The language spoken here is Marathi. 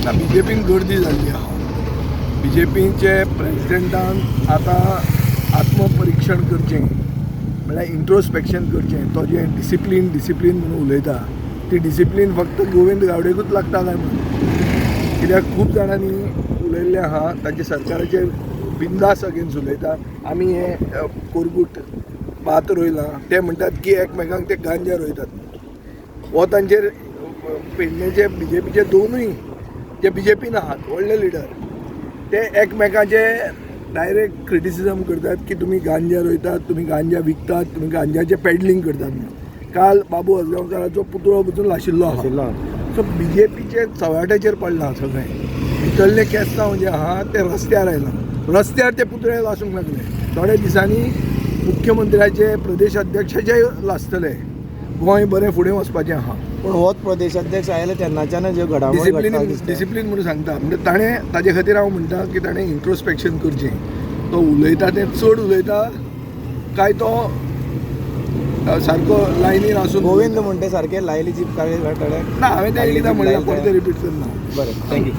बीजेपीन गर्दी जाल्ली आहा. बीजेपीचे प्रेसिडेंटान आतां आत्मपरीक्षण करचें म्हळ्यार इंट्रोस्पेक्शन करचें. तो जे डिसिप्लीन म्हणून उलयता ती डिसिप्लीन फक्त गोविंद गावडेकूच लागता काय म्हणून. कित्याक खूब जाणांनी उलयल्लें आहा ताचे सरकाराचेर बिंदास अगेन्स्ट उलयता. आमी हे कोरगूट भात रोयलां ते म्हणटात की एकमेकांक ते गांजा रोयतात. हो तांचेर पेडणेचे बीजेपीचे दोनूय जे बीजेपीन आहात व्हडले लिडर ते एकमेकाचे डायरेक्ट क्रिटिसिजम करतात की तुमी गांजा रोयतात, तुमी गांजा विकतात, तुमी गांजाचें पॅडलिंग करतात. काल बाबू आजगांवकाराचो पुतळो पसून लाशिल्लो आहा. सो बीजेपीचे चव्हाट्याचेर पडलां सगळें. भितरले केस्तांव जे आहा ते रस्त्यार आयला. रस्त्यार ते पुतळे लासूंक लागले. थोड्या दिसांनी मुख्यमंत्र्याचे प्रदेश अध्यक्षाचे लासतले. गोंय बरें फुडें वचपाचें आहा. पूण होच प्रदेशाध्यक्ष आयले तेन्नाच्यान ज्यो घडामोडी डिसिप्लीन म्हणून सांगता. म्हणजे ताणें ताजे खातीर हांव म्हणटा की ताणें इंट्रोस्पेक्शन करचें. तो उलयता तें चड उलयता काय तो सारको लायनीन आसून गोविंद म्हणटे सारके लायली जीप काडे ना. हांवें तें एकदां म्हणलें परतें रिपीट करना. बरें, थँक्यू.